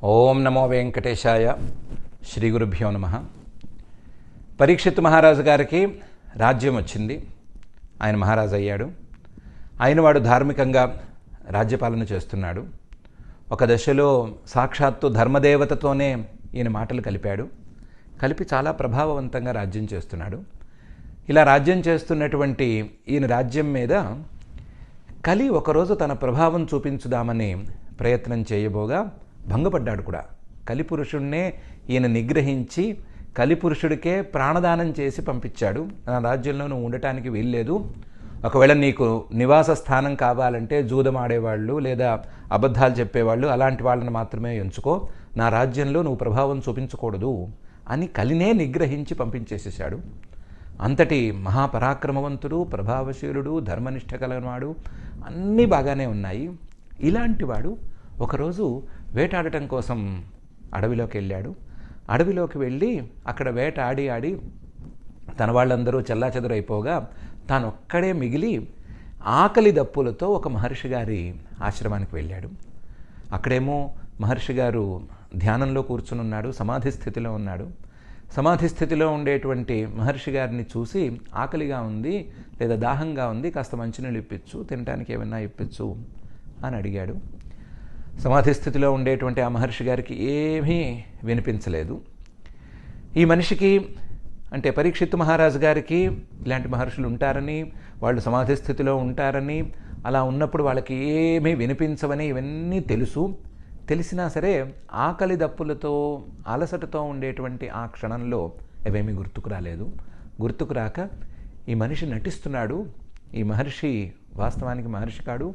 ఓం నమో వెంకటేశాయ. శ్రీ గురుభ్యో నమః. పరీక్షిత్ మహారాజు గారికి రాజ్యం వచ్చింది. ఆయన మహారాజు అయ్యాడు. వాడు ధార్మికంగా రాజ్యపాలన చేస్తున్నాడు. ఒక దశలో సాక్షాత్తు ధర్మదేవతతోనే ఈయన మాటలు కలిపి చాలా ప్రభావవంతంగా రాజ్యం చేస్తున్నాడు. ఇలా రాజ్యం చేస్తున్నటువంటి ఈయన రాజ్యం మీద కలి ఒకరోజు తన ప్రభావం చూపించుదామని ప్రయత్నం చేయబోగా భంగపడ్డాడు కూడా. కలిపురుషుణ్ణే ఈయన నిగ్రహించి కలిపురుషుడికే ప్రాణదానం చేసి పంపించాడు. నా రాజ్యంలో నువ్వు ఉండటానికి వీల్లేదు. ఒకవేళ నీకు నివాస స్థానం కావాలంటే జూదం ఆడేవాళ్ళు లేదా అబద్ధాలు చెప్పేవాళ్ళు అలాంటి వాళ్ళని మాత్రమే ఎంచుకో, నా రాజ్యంలో నువ్వు ప్రభావం చూపించకూడదు అని కలినే నిగ్రహించి పంపించేసేసాడు. అంతటి మహాపరాక్రమవంతుడు, ప్రభావశీలుడు, ధర్మనిష్ట కలిగినవాడు, అన్నీ బాగానే ఉన్నాయి. ఇలాంటి వాడు ఒకరోజు వేటాడటం కోసం అడవిలోకి వెళ్ళాడు. అడవిలోకి వెళ్ళి అక్కడ వేట ఆడి తన వాళ్ళందరూ చెల్లాచెదరైపోగా తాను ఒక్కడే మిగిలి ఆకలి దప్పులతో ఒక మహర్షి గారి ఆశ్రమానికి వెళ్ళాడు. అక్కడేమో మహర్షి గారు ధ్యానంలో కూర్చుని ఉన్నాడు, సమాధి స్థితిలో ఉన్నాడు. సమాధి స్థితిలో ఉండేటువంటి మహర్షి గారిని చూసి ఆకలిగా ఉంది లేదా దాహంగా ఉంది, కాస్త మంచినీళ్ళు ఇప్పించు, తినడానికి ఏమన్నా ఇప్పించు అని అడిగాడు. సమాధి స్థితిలో ఉండేటువంటి ఆ మహర్షి గారికి ఏమీ వినిపించలేదు. ఈ మనిషికి అంటే పరీక్షిత్ మహారాజు గారికి ఇలాంటి మహర్షులు ఉంటారని, వాళ్ళు సమాధి స్థితిలో ఉంటారని, అలా ఉన్నప్పుడు వాళ్ళకి ఏమీ వినిపించవని ఇవన్నీ తెలిసినా సరే ఆకలి దప్పులతో అలసటతో ఉండేటువంటి ఆ క్షణంలో అవేమీ గుర్తుకు రాక ఈ మనిషి నటిస్తున్నాడు. ఈ మహర్షి వాస్తవానికి మహర్షి కాడు,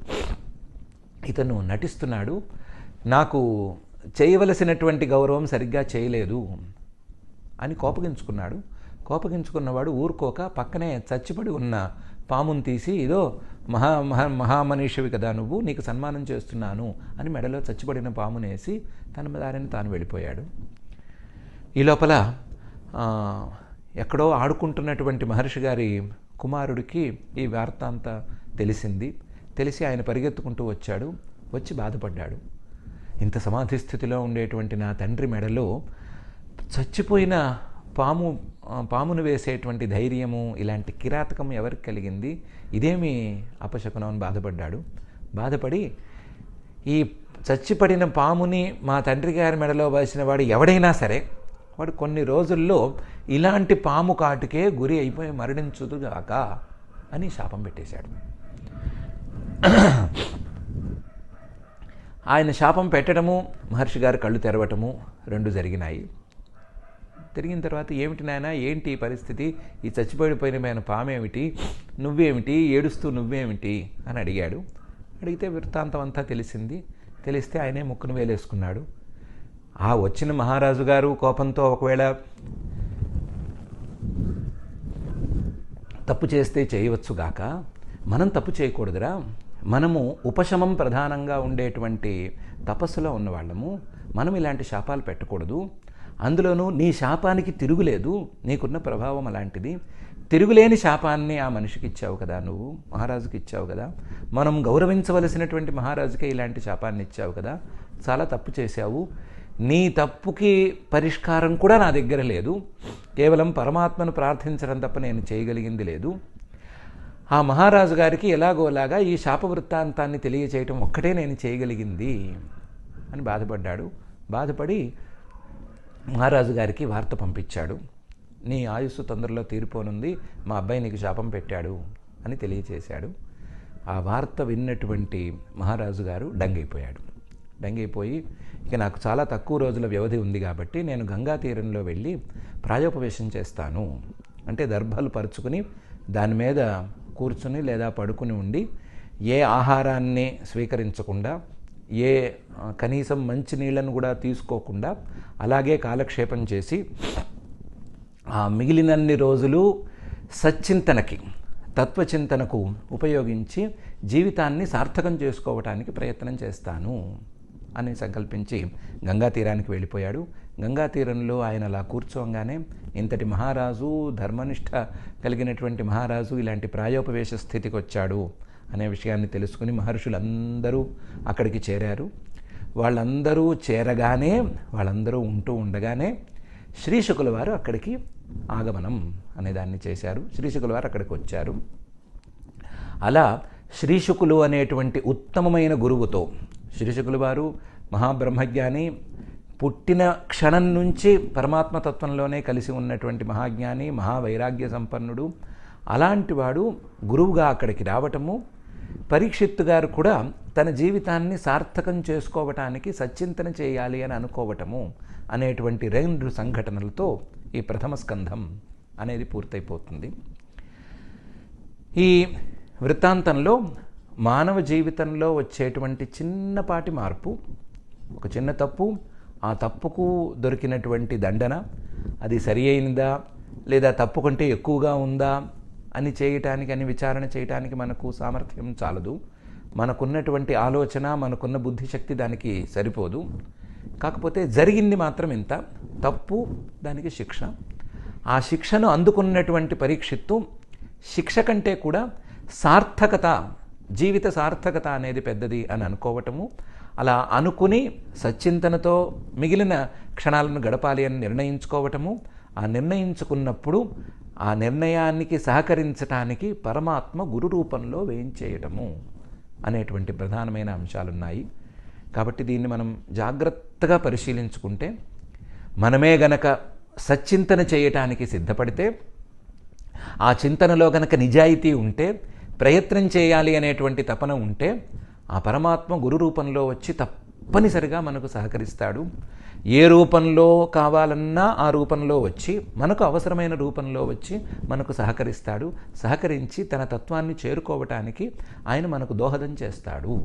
ఇతను నటిస్తున్నాడు. నాకు చేయవలసినటువంటి గౌరవం సరిగ్గా చేయలేదు అని కోపగించుకున్నవాడు ఊరుకోక పక్కనే చచ్చిపడి ఉన్న పామును తీసి, ఇదో మహామనీషివి కదా నువ్వు, నీకు సన్మానం చేస్తున్నాను అని మెడలో చచ్చిపడిన పామునేసి తన దారిని తాను వెళ్ళిపోయాడు. ఈ లోపల ఎక్కడో ఆడుకుంటున్నటువంటి మహర్షి గారి కుమారుడికి ఈ వార్త అంతా తెలిసి ఆయన పరిగెత్తుకుంటూ వచ్చి బాధపడ్డాడు. ఇంత సమాధి స్థితిలో ఉండేటువంటి నా తండ్రి మెడలో చచ్చిపోయిన పామును వేసేటువంటి ధైర్యము, ఇలాంటి కిరాతకం ఎవరికి కలిగింది, ఇదేమి అపశకునం అని బాధపడి ఈ చచ్చిపడిన పాముని మా తండ్రి గారి మెడలో వేసిన వాడు ఎవడైనా సరే వాడు కొన్ని రోజుల్లో ఇలాంటి పాము కాటుకే గురి అయిపోయి మరణించుదుగాక అని శాపం పెట్టేశాడు. ఆయన శాపం పెట్టడము, మహర్షి గారు కళ్ళు తెరవటము రెండు జరిగినాయి. తిరిగిన తర్వాత ఏమిటి నాయన, ఏంటి ఈ పరిస్థితి, ఈ చచ్చిపోయిన పామేమిటి, నువ్వేమిటి, ఏడుస్తూ నువ్వేమిటి అని అడిగితే వృత్తాంతం అంతా తెలిస్తే ఆయనే ముక్కును వేలేసుకున్నాడు. ఆ వచ్చిన మహారాజు గారు కోపంతో ఒకవేళ తప్పు చేస్తే చేయవచ్చుగాక, మనం తప్పు చేయకూడదురా, మనము ఉపశమం ప్రధానంగా ఉండేటువంటి తపస్సులో ఉన్నవాళ్ళము, మనం ఇలాంటి శాపాలు పెట్టకూడదు. అందులోనూ నీ శాపానికి తిరుగులేదు, నీకున్న ప్రభావం అలాంటిది, తిరుగులేని శాపాన్ని ఆ మనిషికి ఇచ్చావు కదా, నువ్వు మహారాజుకి ఇచ్చావు కదా, మనం గౌరవించవలసినటువంటి మహారాజుకే ఇలాంటి శాపాన్ని ఇచ్చావు కదా, చాలా తప్పు చేశావు, నీ తప్పుకి పరిష్కారం కూడా నా దగ్గర లేదు, కేవలం పరమాత్మను ప్రార్థించడం తప్ప నేను చేయగలిగింది లేదు. ఆ మహారాజు గారికి ఎలాగోలాగా ఈ శాప వృత్తాంతాన్ని తెలియచేయటం ఒక్కటే నేను చేయగలిగింది అని బాధపడి మహారాజు గారికి వార్త పంపించాడు. నీ ఆయుస్సు తొందరలో తీరిపోనుంది, మా అబ్బాయి నీకు శాపం పెట్టాడు అని తెలియచేశాడు. ఆ వార్త విన్నటువంటి మహారాజు గారు డంగైపోయి ఇక నాకు చాలా తక్కువ రోజుల వ్యవధి ఉంది కాబట్టి నేను గంగా తీరంలో వెళ్ళి ప్రాయోపవేశం చేస్తాను అంటే దర్భాలు పరుచుకుని దాని మీద కూర్చుని లేదా పడుకుని ఉండి ఏ ఆహారాన్ని స్వీకరించకుండా, ఏ కనీసం మంచి నీళ్లను కూడా తీసుకోకుండా అలాగే కాలక్షేపం చేసి ఆ మిగిలినన్ని రోజులు తత్వచింతనకు ఉపయోగించి జీవితాన్ని సార్థకం చేసుకోవటానికి ప్రయత్నం చేస్తాను అని సంకల్పించి గంగా తీరానికి వెళ్ళిపోయాడు. గంగా తీరంలో ఆయన అలా కూర్చోగానే ఇంతటి మహారాజు, ధర్మనిష్ట కలిగినటువంటి మహారాజు ఇలాంటి ప్రాయోపవేశ స్థితికి వచ్చాడు అనే విషయాన్ని తెలుసుకుని మహర్షులందరూ అక్కడికి చేరారు. వాళ్ళందరూ చేరగానే, వాళ్ళందరూ ఉంటూ ఉండగానే శ్రీశుకుల వారు అక్కడికి ఆగమనం అనేదాన్ని చేశారు. శ్రీశుకుల వారు అక్కడికి వచ్చారు. అలా శ్రీశుకులు అనేటువంటి ఉత్తమమైన గురువుతో, శ్రీశుకుల వారు మహాబ్రహ్మజ్ఞాని, పుట్టిన క్షణం నుంచి పరమాత్మతత్వంలోనే కలిసి ఉన్నటువంటి మహాజ్ఞాని, మహావైరాగ్య సంపన్నుడు. అలాంటి వాడు గురువుగా అక్కడికి రావటము, పరీక్షిత్తు గారు కూడా తన జీవితాన్ని సార్థకం చేసుకోవటానికి సచ్చింతన చేయాలి అని అనుకోవటము అనేటువంటి 2 సంఘటనలతో ఈ ప్రథమ స్కంధం అనేది పూర్తయిపోతుంది. ఈ వృత్తాంతంలో మానవ జీవితంలో వచ్చేటువంటి చిన్నపాటి మార్పు, ఒక చిన్న తప్పు, ఆ తప్పుకు దొరికినటువంటి దండన, అది సరి అయినదా లేదా తప్పు కంటే ఎక్కువగా ఉందా అని చేయటానికి, అని విచారణ చేయటానికి మనకు సామర్థ్యం చాలదు. మనకున్నటువంటి ఆలోచన, మనకున్న బుద్ధిశక్తి దానికి సరిపోదు. కాకపోతే జరిగింది మాత్రం ఇంత, తప్పు, దానికి శిక్ష. ఆ శిక్షను అందుకున్నటువంటి పరీక్షిత్తు శిక్ష కంటే కూడా సార్థకత, జీవిత సార్థకత అనేది పెద్దది అని అనుకోవటము, అలా అనుకుని సచ్చింతనతో మిగిలిన క్షణాలను గడపాలి అని నిర్ణయించుకోవటము, ఆ నిర్ణయించుకున్నప్పుడు ఆ నిర్ణయానికి సహకరించటానికి పరమాత్మ గురు రూపంలో వేయించేయటము అనేటువంటి ప్రధానమైన అంశాలున్నాయి. కాబట్టి దీన్ని మనం జాగ్రత్తగా పరిశీలించుకుంటే, మనమే గనక సచ్చింతన చేయటానికి సిద్ధపడితే, ఆ చింతనలో గనక నిజాయితీ ఉంటే, ప్రయత్నం చేయాలి అనేటువంటి తపన ఉంటే, ఆ పరమాత్మ గురు రూపంలో వచ్చి తప్పనిసరిగా మనకు సహకరిస్తాడు. ఏ రూపంలో కావాలన్నా ఆ రూపంలో వచ్చి, మనకు అవసరమైన రూపంలో వచ్చి మనకు సహకరిస్తాడు. సహకరించి తన తత్వాన్ని చేరుకోవటానికి ఆయన మనకు దోహదం చేస్తాడు.